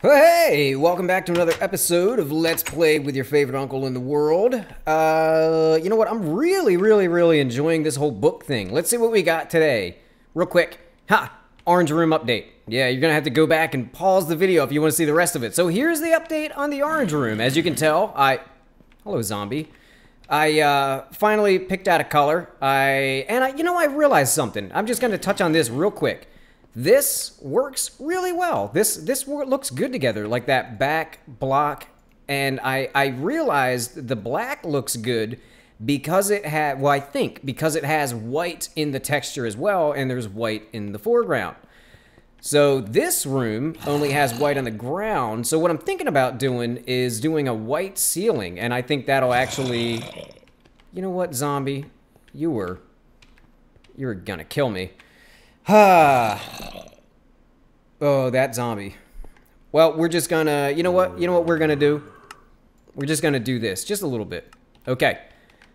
Hey, welcome back to another episode of Let's Play with your favorite uncle in the world. You know what? I'm really enjoying this whole book thing. Let's see what we got today. Real quick. Orange Room update. Yeah, you're gonna have to go back and pause the video if you want to see the rest of it. So here's the update on the Orange Room. As you can tell, Hello, zombie. I finally picked out a color. I realized something. I'm just gonna touch on this real quick. This works really well. This looks good together, like that back block. And I realized the black looks good because it had, well, I think because it has white in the texture as well, and there's white in the foreground. So this room only has white on the ground. So what I'm thinking about doing is doing a white ceiling, and I think that'll actually, you know what, zombie? You were gonna kill me. Oh, that zombie. Well, we're just gonna, you know what we're gonna do? We're just gonna do this, just a little bit. Okay,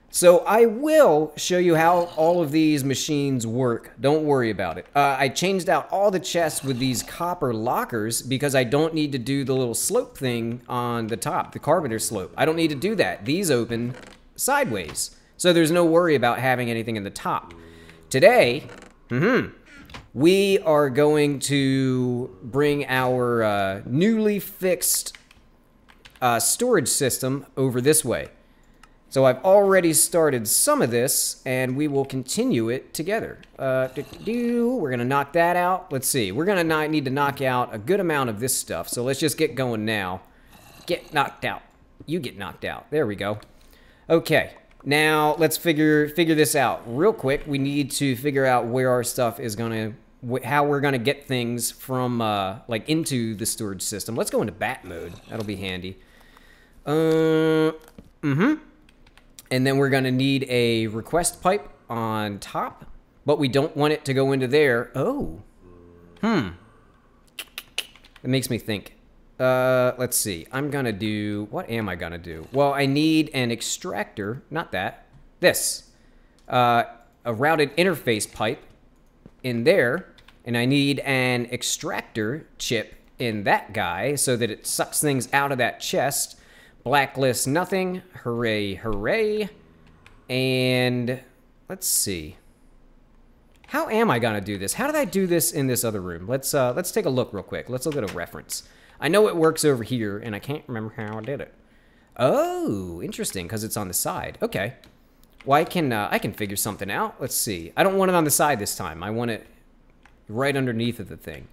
so I will show you how all of these machines work. Don't worry about it. I changed out all the chests with these copper lockers because I don't need to do the little slope thing on the top, the carpenter slope. I don't need to do that. These open sideways, so there's no worry about having anything in the top. Today, we are going to bring our newly fixed storage system over this way. So I've already started some of this, and we will continue it together. We're going to knock that out. Let's see. We're going to need to knock out a good amount of this stuff. So let's just get going now. Get knocked out. You get knocked out. There we go. Okay. Now, let's figure this out real quick. We need to figure out where our stuff is going to, how we're going to get things from, like, into the storage system. Let's go into bat mode. That'll be handy. And then we're going to need a request pipe on top, but we don't want it to go into there. Oh. It makes me think. Let's see. I'm gonna do, what am I gonna do? Well, I need an extractor, not that, this. A routed interface pipe in there, and I need an extractor chip in that guy so that it sucks things out of that chest. Blacklist nothing. Hooray, hooray. And let's see. How am I gonna do this? How did I do this in this other room? Let's take a look real quick. Let's look at a reference. I know it works over here, and I can't remember how I did it. Oh, interesting, because it's on the side. Okay. Well, I can figure something out. Let's see. I don't want it on the side this time. I want it right underneath of the thing.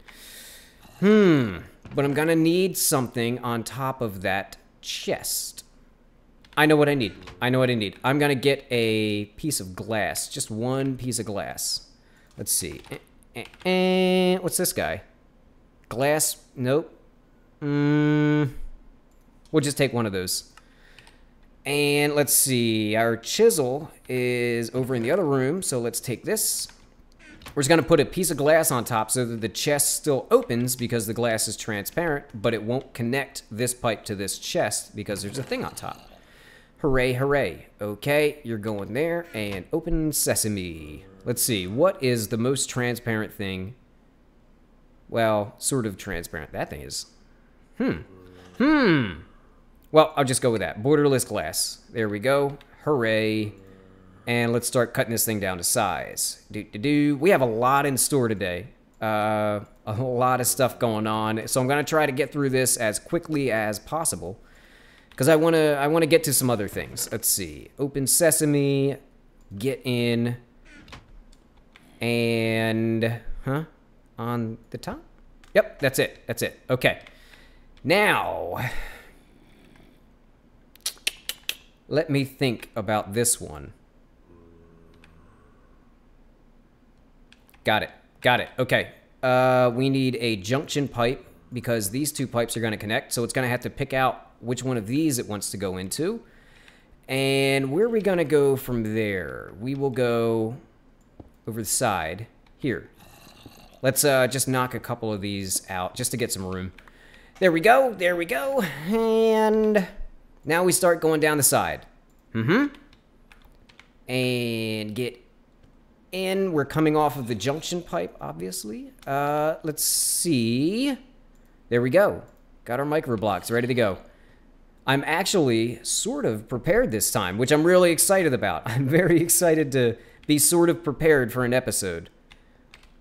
But I'm gonna need something on top of that chest. I know what I need. I'm gonna get a piece of glass. Just one piece of glass. Let's see. What's this guy? Glass? Nope. We'll just take one of those. And let's see. Our chisel is over in the other room, so let's take this. We're just going to put a piece of glass on top so that the chest still opens because the glass is transparent, but it won't connect this pipe to this chest because there's a thing on top. Hooray, hooray. Okay, you're going there, and open sesame. Let's see. What is the most transparent thing? Well, sort of transparent. That thing is... Well, I'll just go with that. Borderless glass. There we go. Hooray. And let's start cutting this thing down to size. We have a lot in store today. A lot of stuff going on. So I'm going to try to get through this as quickly as possible. Because I want to get to some other things. Let's see. Open sesame. Get in. And... On the top? Yep, that's it. That's it. Okay. Now, let me think about this one. Got it. Got it. Okay. We need a junction pipe because these two pipes are going to connect. So it's going to have to pick out which one of these it wants to go into. And where are we going to go from there? We will go over the side here. Let's just knock a couple of these out just to get some room. There we go, there we go, and now we start going down the side. And get in. We're coming off of the junction pipe, obviously. Let's see. There we go. Got our micro blocks ready to go. I'm actually sort of prepared this time, which I'm really excited about. I'm very excited to be sort of prepared for an episode.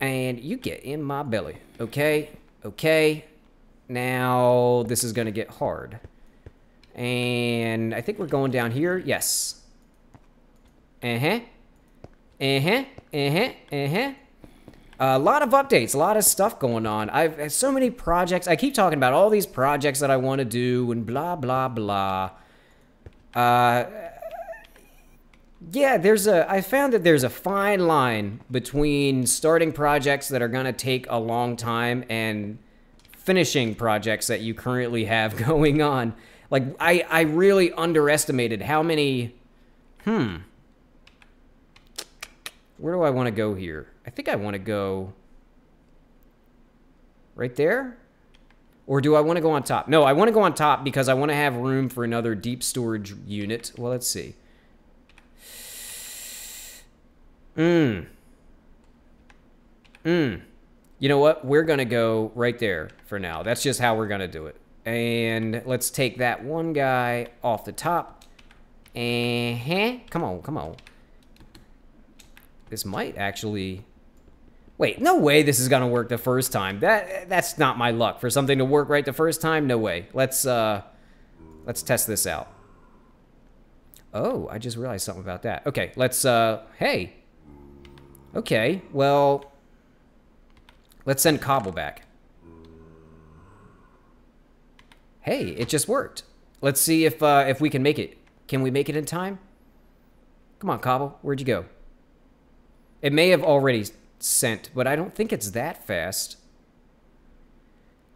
And you get in my belly. Okay, okay. Now this is going to get hard. And I think we're going down here. Yes. Uh-huh. Uh-huh. Uh-huh. Uh-huh. A lot of updates, a lot of stuff going on. I've had so many projects. I keep talking about all these projects that I want to do and blah, blah, blah. Yeah, I found that there's a fine line between starting projects that are going to take a long time and finishing projects that you currently have going on. Like, I really underestimated how many... Where do I want to go here? I think I want to go right there. Or do I want to go on top? No, I want to go on top because I want to have room for another deep storage unit. Well, let's see. You know what? We're going to go right there for now. That's just how we're going to do it. And let's take that one guy off the top. Come on, come on. This might actually... Wait, no way this is gonna work the first time. That's not my luck. For something to work right the first time, no way. Let's test this out. Oh, I just realized something about that. Okay, let's, hey. Okay, well, let's send Cobble back. Hey, it just worked. Let's see if we can make it. Can we make it in time? Come on, Cobble, where'd you go? It may have already sent, but I don't think it's that fast.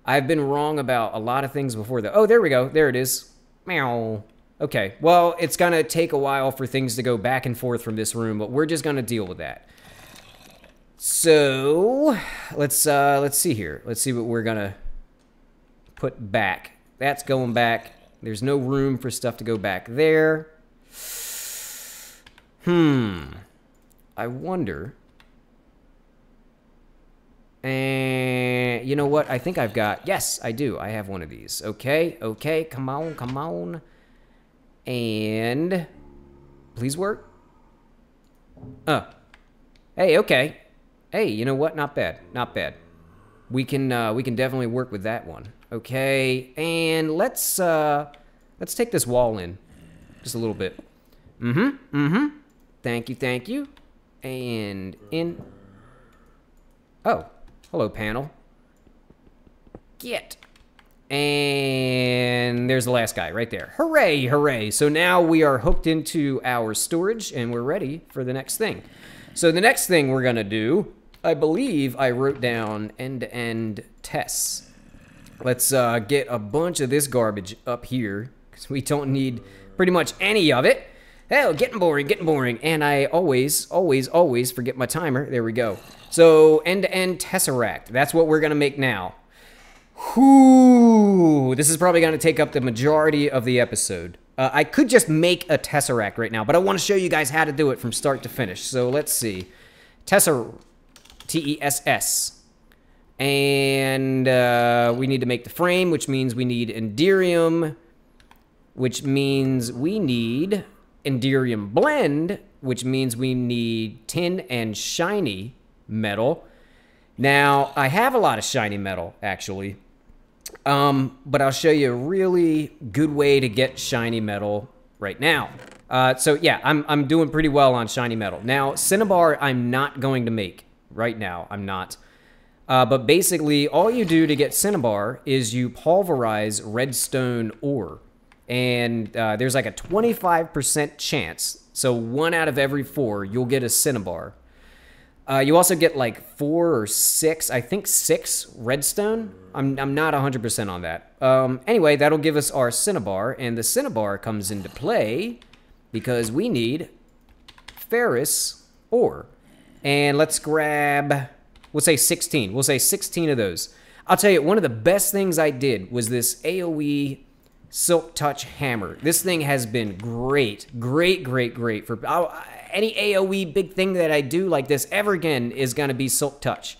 I've been wrong about a lot of things before, though. Oh, there we go. There it is. Meow. Okay, well, it's going to take a while for things to go back and forth from this room, but we're just going to deal with that. So, let's see here. Let's see what we're going to put back. That's going back. There's no room for stuff to go back there. I wonder. And you know what? I think I've got... Yes, I do. I have one of these. Okay, okay. Come on, come on. And... Please work. Hey, okay. Hey, you know what? Not bad. Not bad. We can definitely work with that one. Okay, and let's take this wall in. Just a little bit. Thank you, thank you. And in. Oh, hello, panel. Get. And there's the last guy right there. Hooray, hooray. So now we are hooked into our storage and we're ready for the next thing. So the next thing we're gonna do, I believe I wrote down end-to-end tests. Let's get a bunch of this garbage up here because we don't need pretty much any of it. Oh, getting boring, getting boring. And I always forget my timer. There we go. So, end-to-end tesseract. That's what we're going to make now. Whew. This is probably going to take up the majority of the episode. I could just make a tesseract right now, but I want to show you guys how to do it from start to finish. So, let's see. Tesseract. T-E-S-S. And we need to make the frame, which means we need Enderium, which means we need Enderium blend, which means we need tin and shiny metal. Now, I have a lot of shiny metal, actually, but I'll show you a really good way to get shiny metal right now. So yeah, I'm doing pretty well on shiny metal. Now, cinnabar I'm not going to make right now. I'm not. But basically, all you do to get cinnabar is you pulverize redstone ore. And there's like a 25% chance, so 1 out of every 4, you'll get a cinnabar. You also get like 4 or 6, I think 6 redstone. I'm not 100% on that. Anyway, that'll give us our cinnabar, and the cinnabar comes into play because we need ferrous ore. And let's grab, we'll say 16. We'll say 16 of those. I'll tell you, one of the best things I did was this AoE Silk Touch hammer. This thing has been great for any AoE big thing that I do like this ever again is gonna be Silk Touch.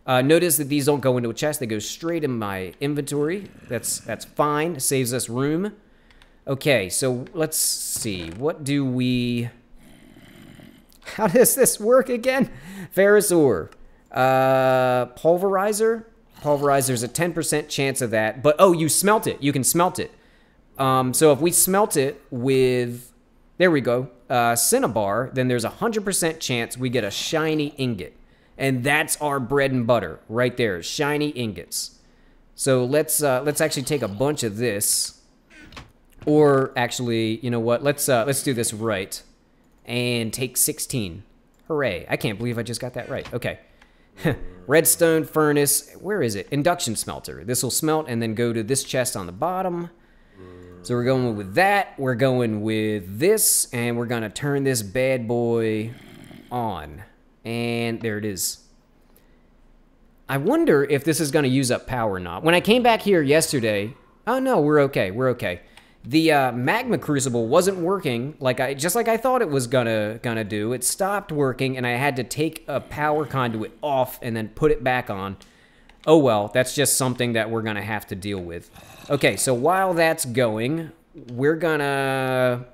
Notice that these don't go into a chest. They go straight in my inventory. That's fine. It saves us room. Okay, so let's see. What do we... How does this work again? Ferrous ore. Pulverizer. Pulverizer's a 10% chance of that. But, oh, you smelt it. You can smelt it. So if we smelt it with... There we go. Cinnabar, then there's a 100% chance we get a shiny ingot. And that's our bread and butter right there, shiny ingots. So let's actually take a bunch of this, or actually, you know what? Let's do this right, and take 16. Hooray! I can't believe I just got that right. Okay, redstone furnace. Where is it? Induction smelter. This will smelt and then go to this chest on the bottom. So we're going with that. We're going with this, and we're gonna turn this bad boy on. And there it is. I wonder if this is going to use up power or not. When I came back here yesterday... Oh, no, we're okay. We're okay. The magma crucible wasn't working just like I thought it was gonna do. It stopped working, and I had to take a power conduit off and then put it back on. Oh, well, that's just something that we're going to have to deal with. Okay, so while that's going, we're going to...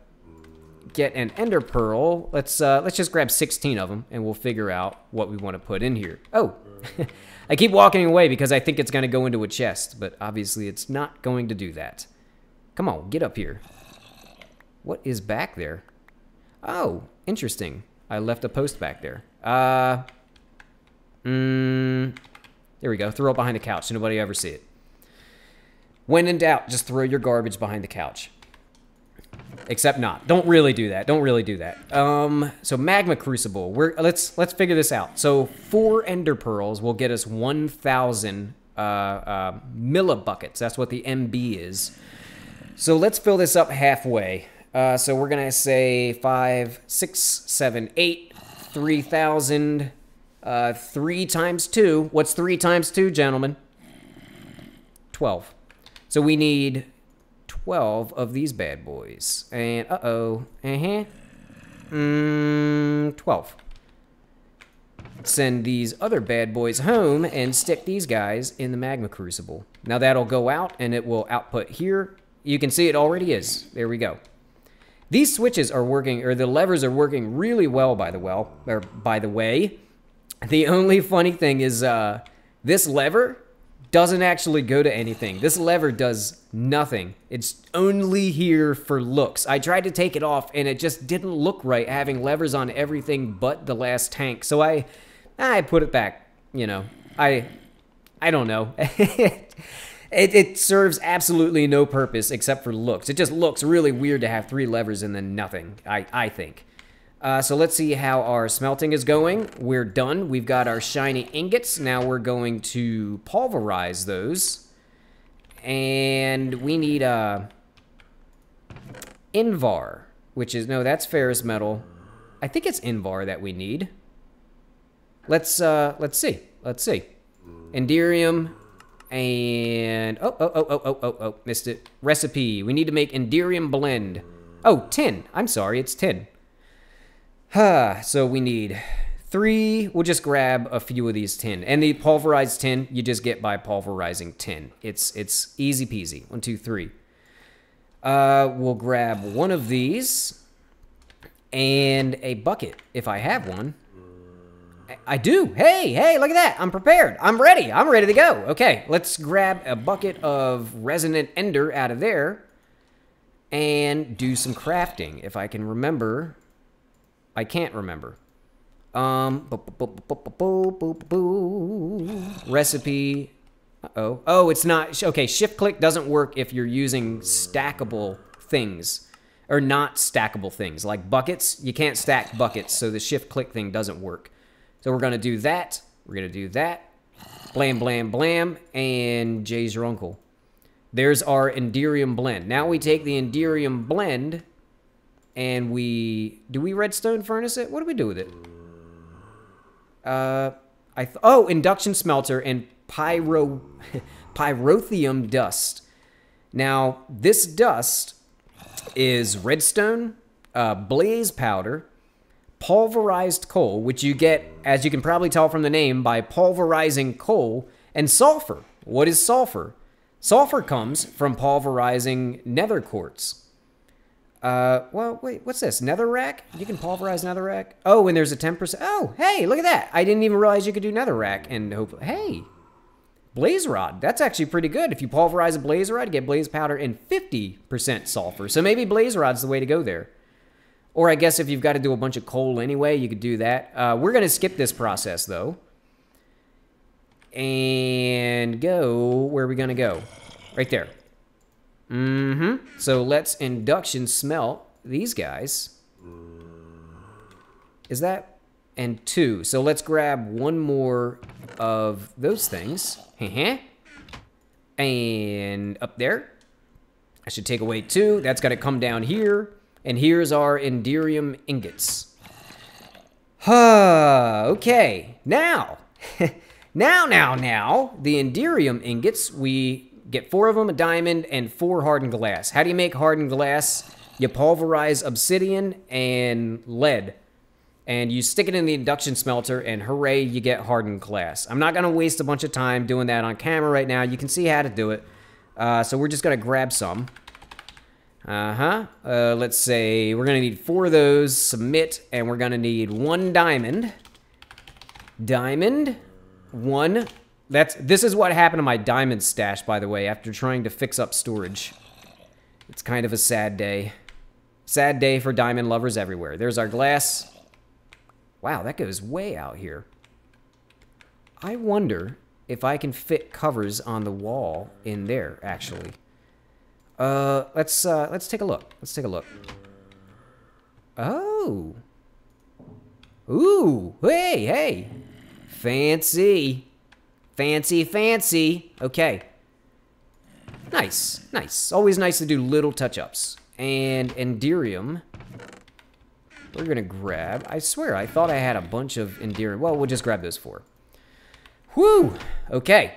get an ender pearl. Let's just grab 16 of them, and we'll figure out what we want to put in here. Oh, I keep walking away because I think it's going to go into a chest, but obviously it's not going to do that. Come on, get up here. What is back there? Oh, interesting. I left a post back there. There we go. Throw it behind the couch so nobody ever see it. When in doubt, just throw your garbage behind the couch. Except not. Don't really do that. Don't really do that. So magma crucible. Let's figure this out. So 4 ender pearls will get us 1,000 millibuckets. That's what the MB is. So let's fill this up halfway. So we're gonna say 5, 6, 7, 8, 3,000. 3 times 2. What's 3 times 2, gentlemen? 12. So we need 12 of these bad boys. And, 12. Send these other bad boys home and stick these guys in the magma crucible. Now that'll go out and it will output here. You can see it already is. There we go. These switches are working, or the levers are working really well, by the way. The only funny thing is this lever doesn't actually go to anything. This lever does nothing. It's only here for looks. I tried to take it off and it just didn't look right having levers on everything but the last tank. So I put it back, you know. I don't know. It serves absolutely no purpose except for looks. It just looks really weird to have 3 levers and then nothing, I think. So let's see how our smelting is going. We're done. We've got our shiny ingots. Now we're going to pulverize those. And we need Invar, which is, no, that's ferrous metal. I think it's Invar that we need. Let's see. Enderium and missed it. Recipe. We need to make Enderium blend. Oh, tin. I'm sorry, it's tin. So we need 3. We'll just grab a few of these tin. And the pulverized tin, you just get by pulverizing tin. It's easy peasy. 1, 2, 3. We'll grab one of these and a bucket if I have one. I do. Hey, look at that. I'm prepared. I'm ready. I'm ready to go. Okay, let's grab a bucket of resonant ender out of there and do some crafting if I can remember. I can't remember. Recipe. Oh, it's not. Okay, shift click doesn't work if you're using stackable things. Or not stackable things. Like buckets. You can't stack buckets, so the shift click thing doesn't work. So we're going to do that. We're going to do that. Blam, blam, blam. And Jay's your uncle. There's our Enderium blend. Now we take the Enderium blend... And do we redstone furnace it? What do we do with it? Induction smelter and pyrotheum dust. Now, this dust is redstone, blaze powder, pulverized coal, which you get, as you can probably tell from the name, by pulverizing coal, and sulfur. What is sulfur? Sulfur comes from pulverizing nether quartz. Well, wait, what's this? Netherrack? You can pulverize netherrack? Oh, and there's a 10%. Oh, hey, look at that. I didn't even realize you could do netherrack. And hopefully, hey, blaze rod. That's actually pretty good. If you pulverize a blaze rod, you get blaze powder and 50% sulfur. So maybe blaze rod's the way to go there. Or I guess if you've got to do a bunch of coal anyway, you could do that. We're going to skip this process, though. And go, where are we going to go? Right there. So let's induction smelt these guys. Is that? And 2. So let's grab one more of those things. And up there. I should take away 2. That's got to come down here. And here's our Enderium ingots. Okay. Now. Now. The Enderium ingots, we get 4 of them, a diamond, and 4 hardened glass. How do you make hardened glass? You pulverize obsidian and lead. And you stick it in the induction smelter, and hooray, you get hardened glass. I'm not going to waste a bunch of time doing that on camera right now. You can see how to do it. So we're just going to grab some. Let's say we're going to need 4 of those. Submit, and we're going to need 1 diamond. Diamond. 1. This is what happened to my diamond stash, by the way, after trying to fix up storage. It's kind of a sad day. Sad day for diamond lovers everywhere. There's our glass. Wow, that goes way out here. I wonder if I can fit covers on the wall in there, actually. Let's take a look. Let's take a look. Oh. Ooh, hey. Fancy. Fancy. Okay. Nice. Always nice to do little touch-ups. And Enderium. We're going to grab... I swear, I thought I had a bunch of Enderium. Well, we'll just grab those 4. Whew! Okay.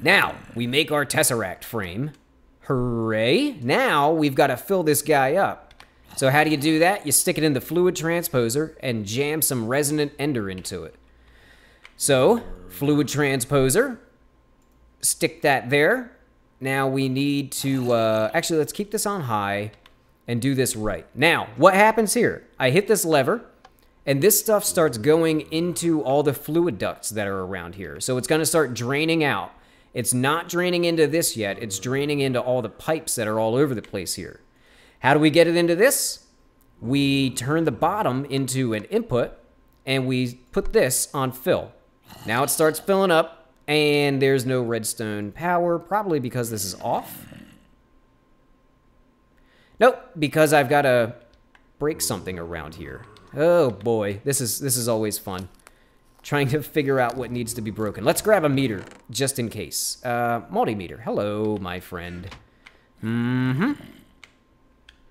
Now, we make our Tesseract frame. Hooray! Now, we've got to fill this guy up. So how do you do that? You stick it in the fluid transposer and jam some resonant ender into it. So, fluid transposer. Stick that there. Now, we need to... actually, let's keep this on high and do this right. Now, what happens here? I hit this lever, and this stuff starts going into all the fluid ducts that are around here. So it's going to start draining out. It's not draining into this yet. It's draining into all the pipes that are all over the place here. How do we get it into this? We turn the bottom into an input, and we put this on fill. Now it starts filling up, and there's no redstone power, probably because this is off. Nope, because I've got to break something around here. Oh boy, this is always fun. Trying to figure out what needs to be broken. Let's grab a meter, just in case. Multimeter. Hello, my friend.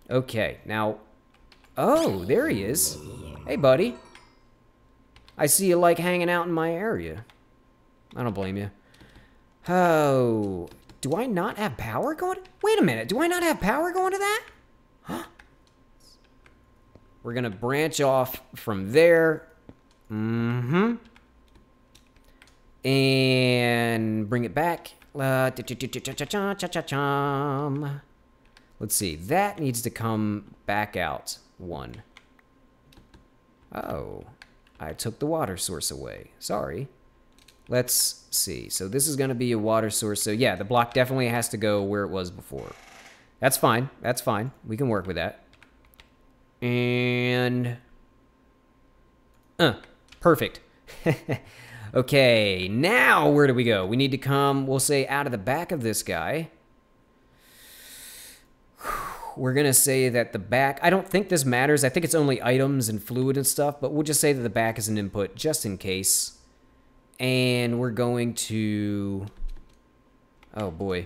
Okay, now... Oh, there he is. Hey, buddy. I see you like hanging out in my area. I don't blame you. Oh... Do I not have power going? Wait a minute. Do I not have power going to that? Huh? We're going to branch off from there. And bring it back. Let's see. That needs to come back out. 1. Oh. I took the water source away. Sorry. Let's see. So this is going to be a water source. So yeah, the block definitely has to go where it was before. That's fine. That's fine. We can work with that. And... perfect. Okay, now where do we go? We need to come, we'll say, out of the back of this guy. We're going to say that the back... I don't think this matters. I think it's only items and fluid and stuff. But we'll just say that the back is an input, just in case. And we're going to... Oh, boy.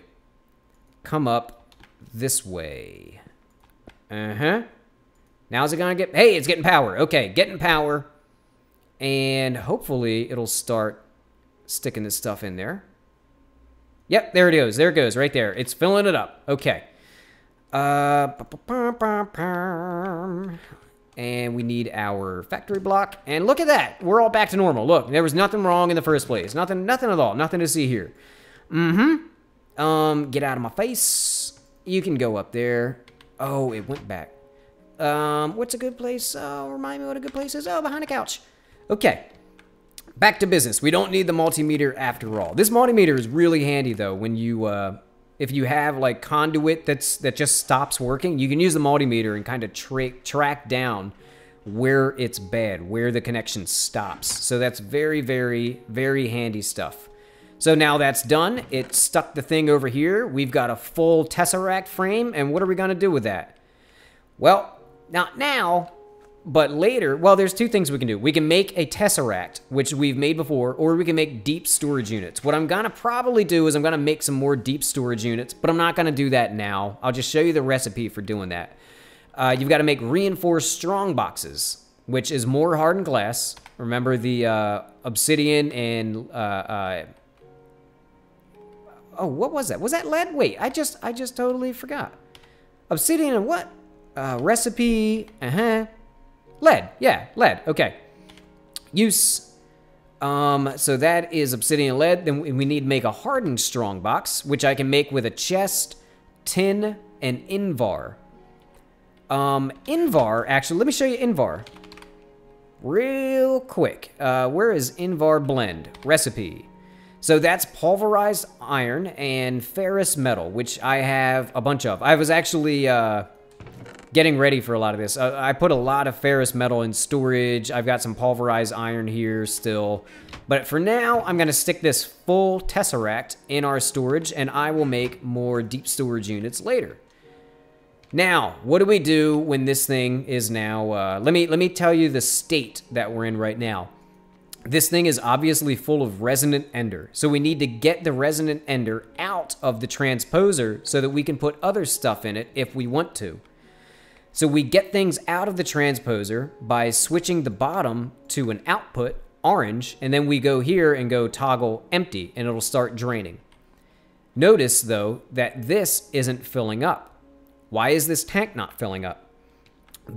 Come up this way. Now is it going to get... Hey, it's getting power. Okay, getting power. And hopefully it'll start sticking this stuff in there. Yep, there it goes. There it goes, right there. It's filling it up. Okay. And And we need our factory block. And look at that. We're all back to normal. Look, there was nothing wrong in the first place. Nothing at all. Nothing to see here. Get out of my face. You can go up there. Oh, it went back. What's a good place? Remind me what a good place is. Oh, behind a couch. Okay. Back to business. We don't need the multimeter after all. This multimeter is really handy though when you if you have like conduit that just stops working, you can use the multimeter and kind of track down where it's bad, where the connection stops. So that's very, very, very handy stuff. So now that's done. It stuck the thing over here. We've got a full Tesseract frame, and what are we gonna do with that? Well, not now, but later. Well, there's two things we can do. We can make a Tesseract, which we've made before, or we can make deep storage units. What I'm gonna probably do is I'm gonna make some more deep storage units, but I'm not gonna do that now. I'll just show you the recipe for doing that. You've got to make reinforced strong boxes, which is more hardened glass. Remember the obsidian and oh, what was that? Was that lead? Wait, I just totally forgot. Obsidian and what? Recipe. Lead. Yeah, lead. Okay. Use. So that is obsidian and lead. Then we need to make a hardened strong box, which I can make with a chest, tin, and Invar. Invar, actually, let me show you Invar. Real quick. Where is Invar blend? Recipe. So that's pulverized iron and ferrous metal, which I have a bunch of. I was actually getting ready for a lot of this. I put a lot of ferrous metal in storage. I've got some pulverized iron here still. But for now, I'm going to stick this full Tesseract in our storage, and I will make more deep storage units later. Now, what do we do when this thing is now... let me tell you the state that we're in right now. This thing is obviously full of resonant ender. So we need to get the resonant ender out of the transposer so that we can put other stuff in it if we want to. So we get things out of the transposer by switching the bottom to an output, orange, and then we go here and go toggle empty, and it'll start draining. Notice, though, that this isn't filling up. Why is this tank not filling up?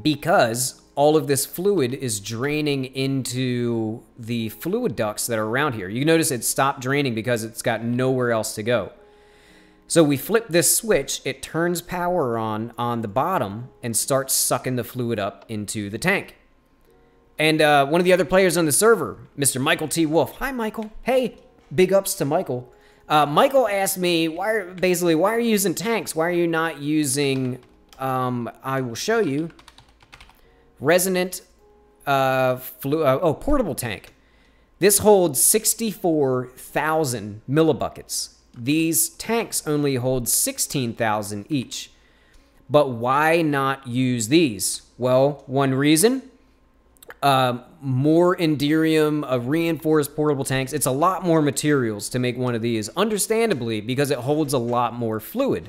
Because all of this fluid is draining into the fluid ducts that are around here. You notice it stopped draining because it's got nowhere else to go. So we flip this switch, it turns power on the bottom and starts sucking the fluid up into the tank. And one of the other players on the server, Mr. Michael T. Wolf. Hi, Michael. Hey, big ups to Michael. Michael asked me, why are you using tanks? Why are you not using, I will show you, resonant, portable tank. This holds 64,000 millibuckets. These tanks only hold 16,000 each. But why not use these? Well, one reason, more Enderium, reinforced portable tanks. It's a lot more materials to make one of these, understandably, because it holds a lot more fluid.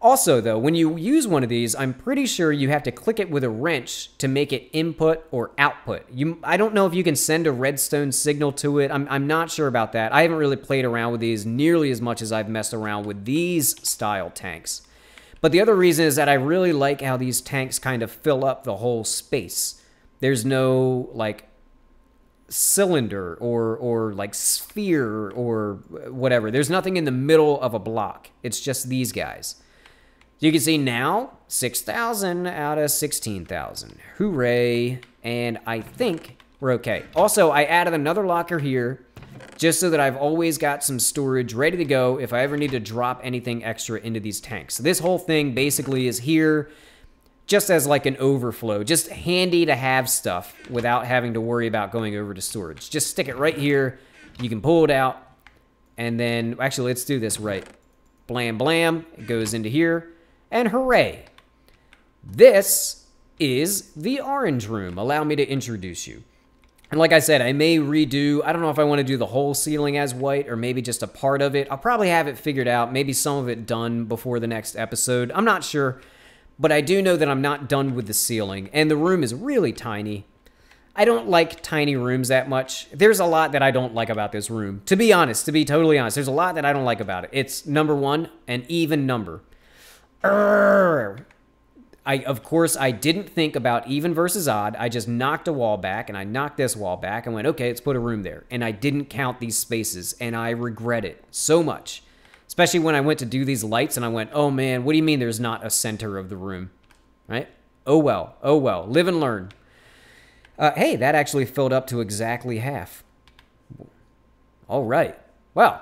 Also, though, when you use one of these, I'm pretty sure you have to click it with a wrench to make it input or output. I don't know if you can send a redstone signal to it. I'm not sure about that. I haven't really played around with these nearly as much as I've messed around with these style tanks. But the other reason is that I really like how these tanks kind of fill up the whole space. There's no, like, cylinder or like sphere or whatever. There's nothing in the middle of a block. It's just these guys. You can see now, 6,000 out of 16,000. Hooray. And I think we're okay. Also, I added another locker here just so that I've always got some storage ready to go if I ever need to drop anything extra into these tanks. So this whole thing basically is here just as like an overflow, just handy to have stuff without having to worry about going over to storage. Just stick it right here. You can pull it out. And then, actually, let's do this right. Blam, blam. It goes into here. And hooray. This is the orange room. Allow me to introduce you. And like I said, I may redo, I don't know if I want to do the whole ceiling as white or maybe just a part of it. I'll probably have it figured out, maybe some of it done before the next episode. I'm not sure, but I do know that I'm not done with the ceiling. And the room is really tiny. I don't like tiny rooms that much. There's a lot that I don't like about this room. To be honest, to be totally honest, there's a lot that I don't like about it. It's, number one, an even number. Of course, I didn't think about even versus odd. I just knocked a wall back, and I knocked this wall back, and went, okay, let's put a room there. And I didn't count these spaces, and I regret it so much. Especially when I went to do these lights, and I went, oh man, what do you mean there's not a center of the room? Right? Oh well, live and learn. Hey, that actually filled up to exactly half. All right, well,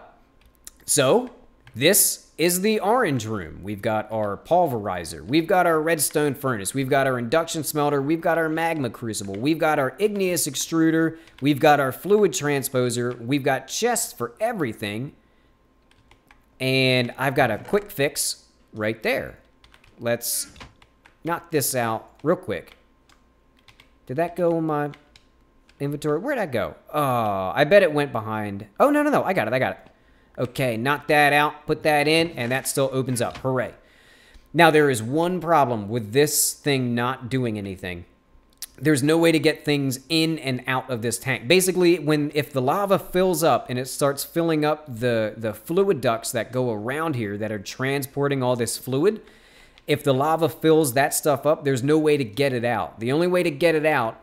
so this is the orange room. We've got our pulverizer. We've got our redstone furnace. We've got our induction smelter. We've got our magma crucible. We've got our igneous extruder. We've got our fluid transposer. We've got chests for everything. And I've got a quick fix right there. Let's knock this out real quick. Did that go in my inventory? Where'd that go? Oh, I bet it went behind. Oh, no. I got it. Okay, knock that out, put that in, and that still opens up. Hooray. Now, there is one problem with this thing not doing anything. There's no way to get things in and out of this tank. Basically, if the lava fills up and it starts filling up the fluid ducts that go around here that are transporting all this fluid, if the lava fills that stuff up, there's no way to get it out. The only way to get it out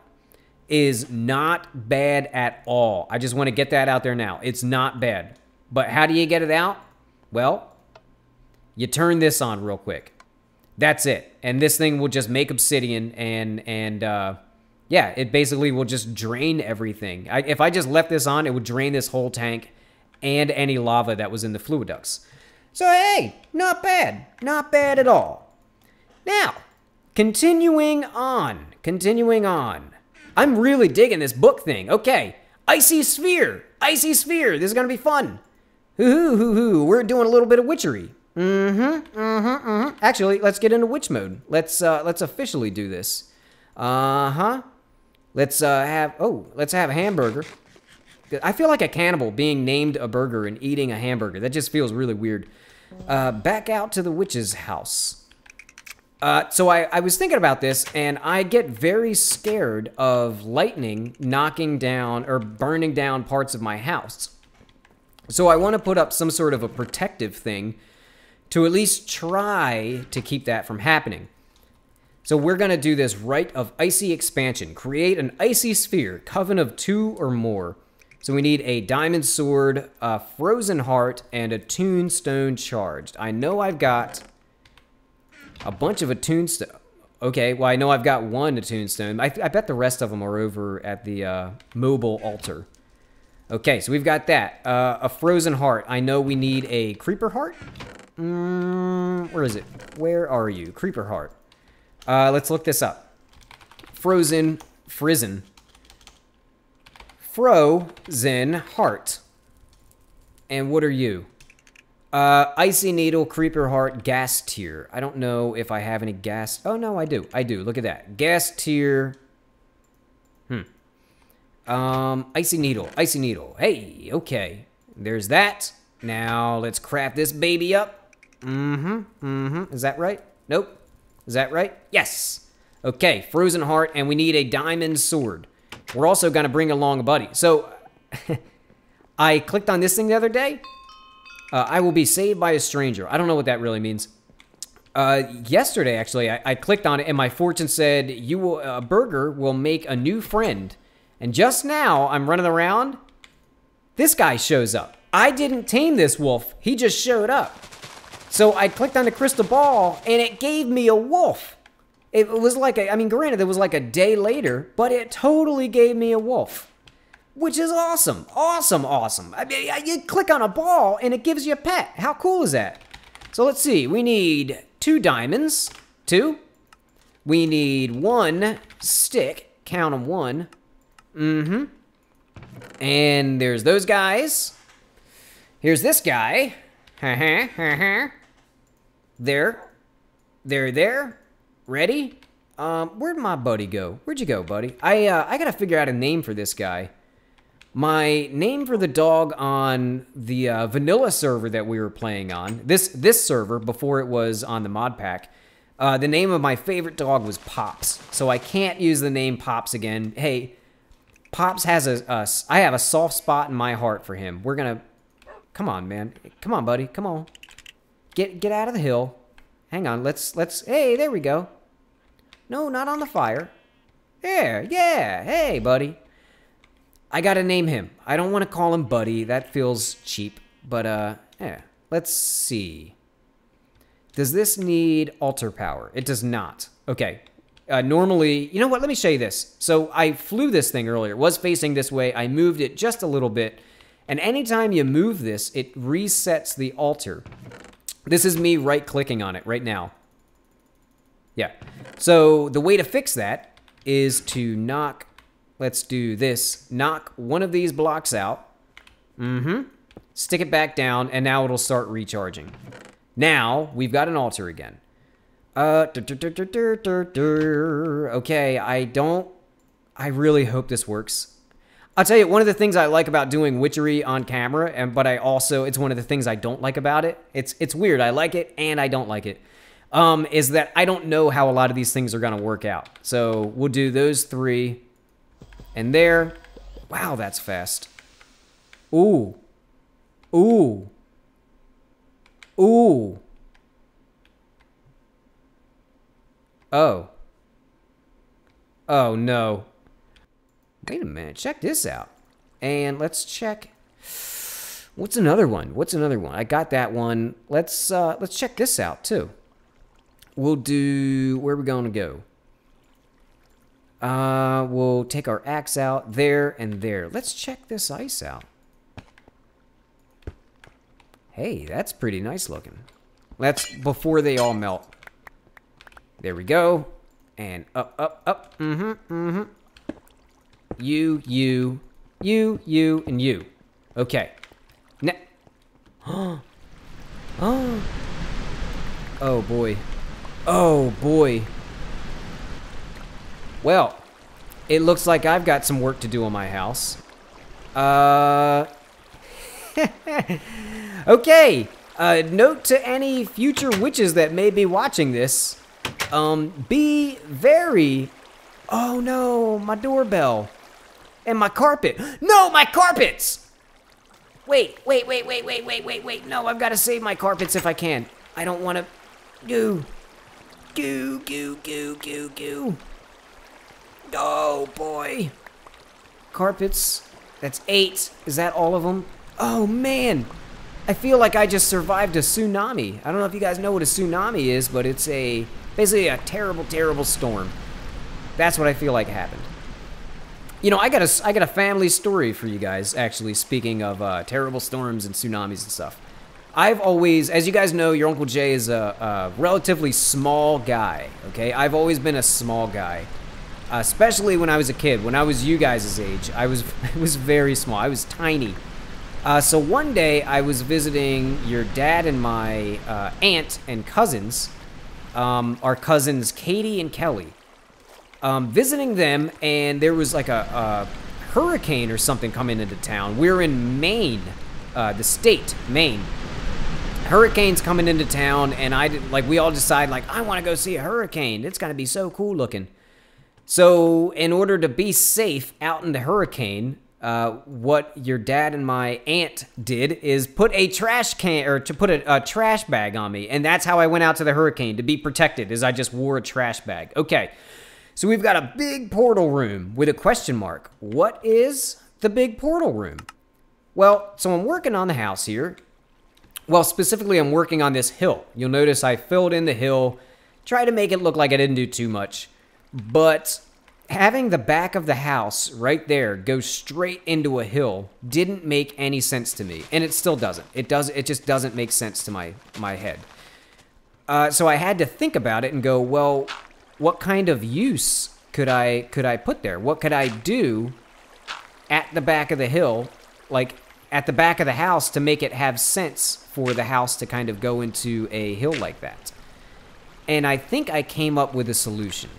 is not bad at all. I just want to get that out there now. It's not bad. But how do you get it out? Well, you turn this on real quick. That's it. And this thing will just make obsidian and yeah, it basically will just drain everything. If I just left this on, it would drain this whole tank and any lava that was in the fluid ducts. So, hey, not bad. Not bad at all. Now, continuing on. I'm really digging this book thing. Okay, Icy Sphere. This is going to be fun. We're doing a little bit of witchery. Actually, let's get into witch mode. Let's officially do this. Let's have a hamburger. I feel like a cannibal being named a burger and eating a hamburger. That just feels really weird. Back out to the witch's house. So I was thinking about this, and I get very scared of lightning knocking down or burning down parts of my house. So I want to put up some sort of a protective thing to at least try to keep that from happening. So we're going to do this rite of icy expansion. Create an icy sphere, coven of 2 or more. So we need a diamond sword, a frozen heart, and a tombstone charged. I know I've got a bunch of attuned stone. Okay, well, I know I've got one attuned stone. I bet the rest of them are over at the mobile altar. Okay, so we've got that. A frozen heart. I know we need a creeper heart. Where is it? Where are you? Creeper heart. Let's look this up. Frozen heart. And what are you? Icy needle, creeper heart, gas tier. I don't know if I have any gas. Oh, no, I do. Look at that. Gas tier. Icy needle. Hey, okay. There's that. Now, let's craft this baby up. Is that right? Nope. Is that right? Yes. Okay, frozen heart, and we need a diamond sword. We're also going to bring along a buddy. So, I clicked on this thing the other day. I will be saved by a stranger. I don't know what that really means. Yesterday, actually, I clicked on it, and my fortune said, a burger will make a new friend. And just now, I'm running around. This guy shows up. I didn't tame this wolf. He just showed up. So I clicked on the crystal ball, and it gave me a wolf. It was like granted, it was like a day later, but it totally gave me a wolf. Which is awesome. Awesome. I mean, you click on a ball, and it gives you a pet. How cool is that? So let's see. We need 2 diamonds. 2. We need 1 stick. Count them 1. And there's those guys. Here's this guy. There. Ready? Where'd my buddy go? Where'd you go, buddy? I gotta figure out a name for this guy. My name for the dog on the vanilla server that we were playing on, this server before it was on the mod pack, the name of my favorite dog was Pops. So I can't use the name Pops again. Hey, Pops has I have a soft spot in my heart for him. We're gonna, come on, man. Come on, buddy. Come on. Get out of the hill. Hang on. Let's, hey, there we go. No, not on the fire. There, yeah. Hey, buddy. I gotta name him. I don't want to call him Buddy. That feels cheap. But, yeah. Let's see. Does this need altar power? It does not. Okay. Normally, you know what? Let me show you this. So I flew this thing earlier. It was facing this way. I moved it just a little bit. And anytime you move this, it resets the altar. This is me right-clicking on it right now. Yeah. So the way to fix that is to knock, let's do this, knock one of these blocks out. Stick it back down, and now it'll start recharging. Now, we've got an altar again. Okay, I really hope this works. I'll tell you, one of the things I like about doing witchery on camera, but it's one of the things I don't like about it. It's weird. I like it, and I don't like it. Is that I don't know how a lot of these things are going to work out. So we'll do those 3. And there. Wow, that's fast. Ooh. Ooh. Ooh. Oh. Oh, no. Wait a minute. Check this out. And let's check. What's another one? I got that one. Let's check this out, too. We'll do... Where are we going to go? We'll take our axe out there and there. Let's check this ice out. Hey, that's pretty nice looking. That's before they all melt. There we go. And up, up, up. You, and you. Okay. Oh, boy. Oh, boy. Well, it looks like I've got some work to do on my house. Okay. Note to any future witches that may be watching this. Be very... Oh, no. My doorbell. And my carpet. No, my carpets! Wait. No, I've got to save my carpets if I can. I don't want to... Goo. Oh, boy. Carpets. That's 8. Is that all of them? Oh, man. I feel like I just survived a tsunami. I don't know if you guys know what a tsunami is, but it's basically a terrible, terrible storm. That's what I feel like happened. You know, I got a family story for you guys, actually, speaking of terrible storms and tsunamis and stuff. I've always, as you guys know, your Uncle Jay is a relatively small guy, okay? I've always been a small guy, especially when I was a kid. When I was you guys' age, I was very small. I was tiny. So one day, I was visiting your dad and my aunt and cousins, our cousins Katie and Kelly. Visiting them, and there was like a hurricane or something coming into town. We're in Maine, the state, Maine. Hurricane's coming into town, and we all decide, like, I want to go see a hurricane. It's going to be so cool looking. So in order to be safe out in the hurricane, what your dad and my aunt did is put a trash bag on me, and that's how I went out to the hurricane, to be protected, is I just wore a trash bag. Okay, so we've got a big portal room with a question mark. What is the big portal room? Well, so I'm working on the house here. Well, specifically, I'm working on this hill. You'll notice I filled in the hill, tried to make it look like I didn't do too much, but having the back of the house right there go straight into a hill didn't make any sense to me, and it still doesn't. It just doesn't make sense to my head. So I had to think about it and go, well, what kind of use could I put there? What could I do at the back of the hill, like at the back of the house, to make it have sense for the house to kind of go into a hill like that? And I think I came up with a solution.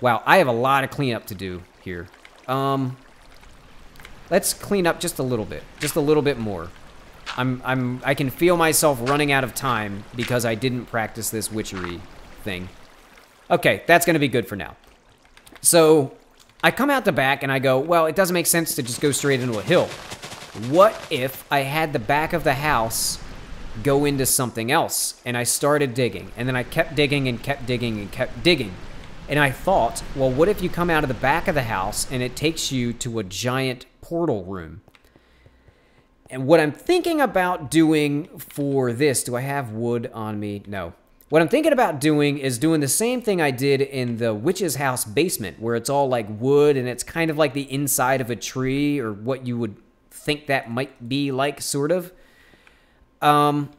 Wow, I have a lot of cleanup to do here. Let's clean up just a little bit more. I can feel myself running out of time because I didn't practice this witchery thing. Okay, that's gonna be good for now. So I come out the back and I go, well, it doesn't make sense to just go straight into a hill. What if I had the back of the house go into something else. And I started digging. And then I kept digging and kept digging and kept digging. And I thought, well, what if you come out of the back of the house and it takes you to a giant portal room? And what I'm thinking about doing for this, do I have wood on me? No. What I'm thinking about doing is doing the same thing I did in the witch's house basement, where it's all like wood and it's kind of like the inside of a tree, or what you would think that might be like, sort of. And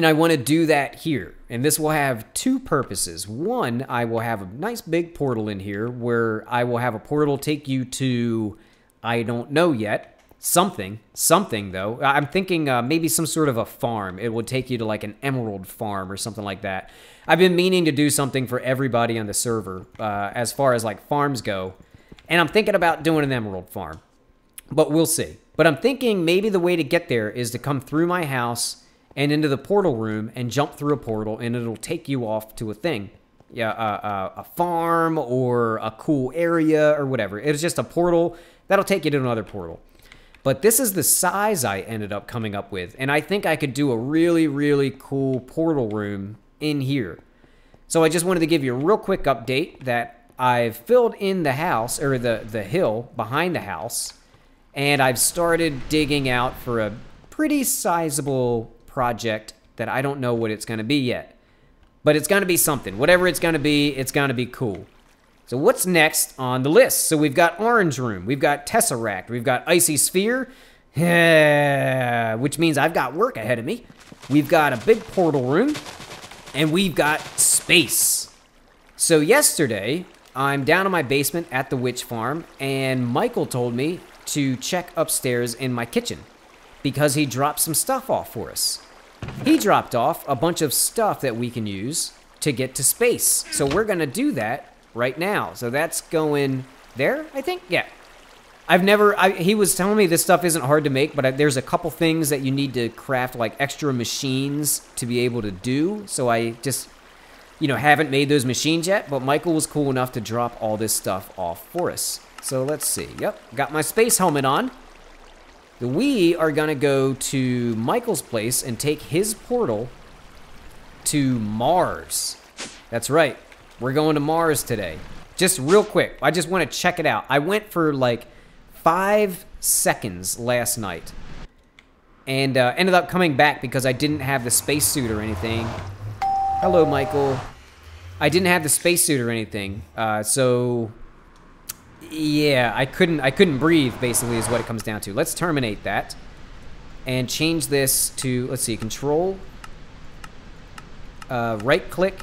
I want to do that here. And this will have two purposes. One, I will have a nice big portal in here where I will have a portal take you to, I don't know yet, something though. I'm thinking maybe some sort of a farm. It would take you to like an emerald farm or something like that. I've been meaning to do something for everybody on the server as far as like farms go. And I'm thinking about doing an emerald farm. But we'll see. But I'm thinking maybe the way to get there is to come through my house and into the portal room and jump through a portal, and it'll take you off to a thing. Yeah, a farm or a cool area or whatever. It's just a portal that'll take you to another portal. But this is the size I ended up coming up with, and I think I could do a really, really cool portal room in here. So I just wanted to give you a real quick update that I've filled in the house, or the hill behind the house, and I've started digging out for a pretty sizable project that I don't know what it's going to be yet. But it's going to be something. Whatever it's going to be cool. So what's next on the list? So we've got Orange Room, we've got Tesseract, we've got Icy Sphere, which means I've got work ahead of me. We've got a big portal room, and we've got space. So yesterday, I'm down in my basement at the witch farm, and Michael told me to check upstairs in my kitchen, because he dropped some stuff off for us. He dropped off a bunch of stuff that we can use to get to space. So we're gonna do that right now. So that's going there, I think? Yeah. He was telling me this stuff isn't hard to make, but there's a couple things that you need to craft, like extra machines to be able to do. So I just, haven't made those machines yet, but Michael was cool enough to drop all this stuff off for us. So let's see. Yep, got my space helmet on. We are going to go to Michael's place and take his portal to Mars. That's right. We're going to Mars today. Just real quick. I just want to check it out. I went for like 5 seconds last night. And ended up coming back because I didn't have the spacesuit or anything. Hello, Michael. I didn't have the spacesuit or anything. So... yeah, I couldn't breathe, basically, is what it comes down to. Let's terminate that and change this to, let's see, control, right click.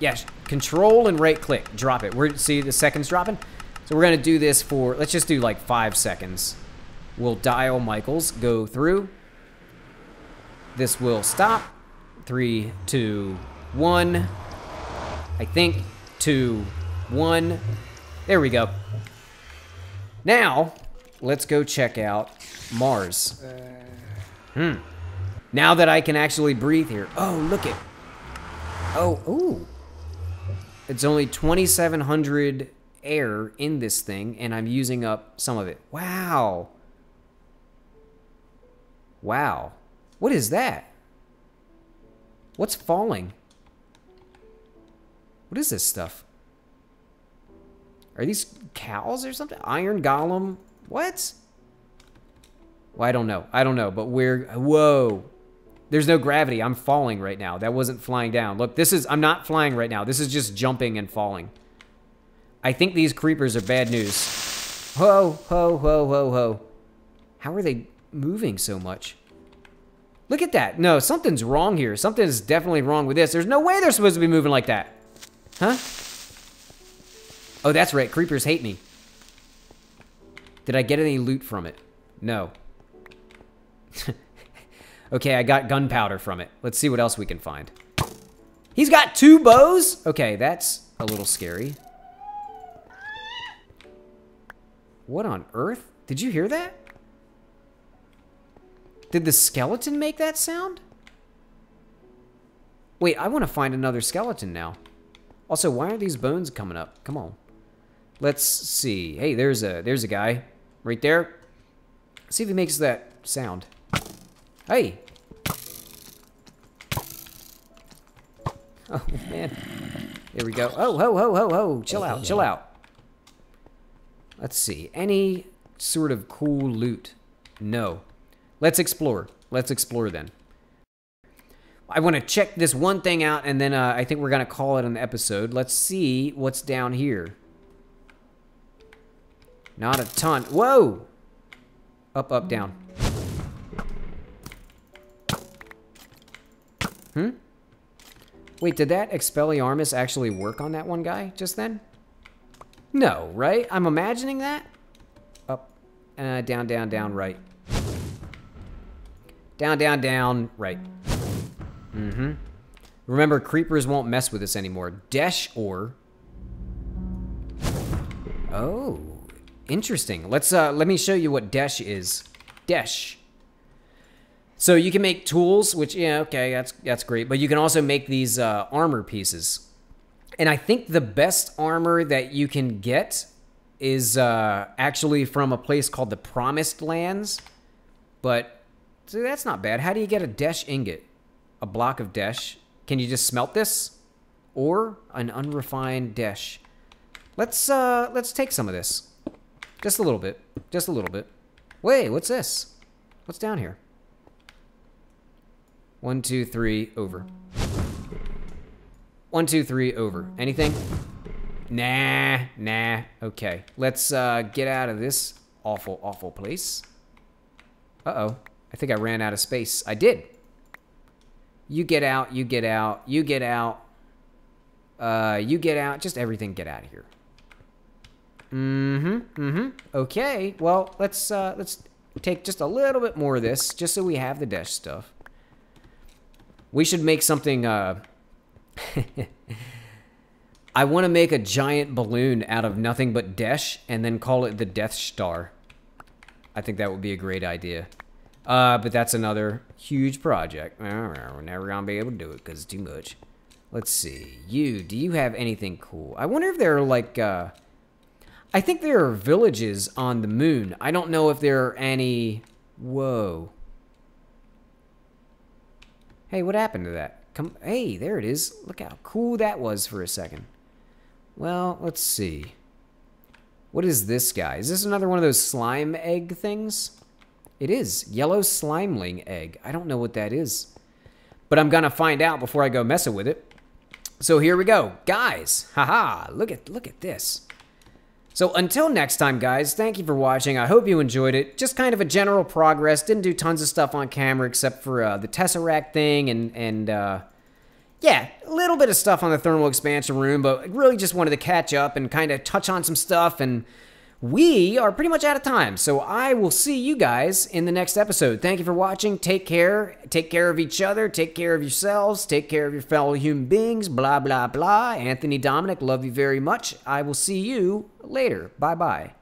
Yes, control and right click, drop it. See the seconds dropping? So we're gonna do this for, let's just do like 5 seconds. We'll dial Michael's, go through. This will stop. 3, 2, 1. I think 2, 1. There we go. Now, let's go check out Mars. Now that I can actually breathe here. Oh, look it. Oh, ooh. It's only 2,700 air in this thing, and I'm using up some of it. Wow. Wow. What is that? What's falling? What is this stuff? Are these cows or something? Iron Golem? What? Well, I don't know, but whoa. There's no gravity. I'm falling right now. That wasn't flying down. Look, I'm not flying right now. This is just jumping and falling. I think these creepers are bad news. Whoa, whoa, whoa, whoa, whoa. How are they moving so much? Look at that. No, something's wrong here. Something's definitely wrong with this. There's no way they're supposed to be moving like that. Huh? Oh, that's right. Creepers hate me. Did I get any loot from it? No. Okay, I got gunpowder from it. Let's see what else we can find. He's got 2 bows? Okay, that's a little scary. What on earth? Did you hear that? Did the skeleton make that sound? Wait, I want to find another skeleton now. Also, why aren't these bones coming up? Come on. Let's see. Hey, there's a guy right there. Let's see if he makes that sound. Hey. Oh, man. Here we go. Oh, ho, ho, ho, ho. Chill out, chill out. Let's see. Any sort of cool loot? No. Let's explore. Let's explore then. I want to check this one thing out, and then I think we're going to call it an episode. Let's see what's down here. Not a ton. Whoa! Up, up, down. Wait, did that Expelliarmus actually work on that one guy just then? No, right? I'm imagining that? Up, down, down, down, right. Down, down, down, right. Remember, creepers won't mess with us anymore. Desh ore. Oh, interesting. Let me show you what Desh is. Desh. So you can make tools, which, yeah, okay, that's great. But you can also make these armor pieces. And I think the best armor that you can get is actually from a place called the Promised Lands. But so that's not bad. How do you get a Desh ingot? A block of Desh. Can you just smelt this? Or an unrefined Desh? Let's take some of this. Just a little bit. Just a little bit. Wait, what's this? What's down here? 1, 2, 3, over. 1, 2, 3, over. Anything? Nah. Okay. Let's get out of this awful, awful place. Uh-oh. I think I ran out of space. I did. You get out, you get out, you get out. You get out. Just everything get out of here. Okay. Well, let's take just a little bit more of this, just so we have the Desh stuff. We should make something, I want to make a giant balloon out of nothing but Desh and then call it the Death Star. I think that would be a great idea. But that's another huge project. We're never going to be able to do it because it's too much. Let's see. Do you have anything cool? I wonder if there are like, I think there are villages on the moon. I don't know if there are any. Whoa. Hey, what happened to that? Hey, there it is. Look how cool that was for a second. Well, let's see. What is this guy? Is this another one of those slime egg things? It is. Yellow slimeling egg. I don't know what that is. But I'm going to find out before I go messing with it. So here we go. Guys, haha, look at this. So until next time, guys, thank you for watching. I hope you enjoyed it. Just kind of a general progress. Didn't do tons of stuff on camera except for the Tesseract thing and yeah, a little bit of stuff on the thermal expansion room, but really just wanted to catch up and kind of touch on some stuff. And we are pretty much out of time. So I will see you guys in the next episode. Thank you for watching. Take care. Take care of each other. Take care of yourselves. Take care of your fellow human beings. Blah, blah, blah. Anthony Dominic, love you very much. I will see you later. Bye-bye.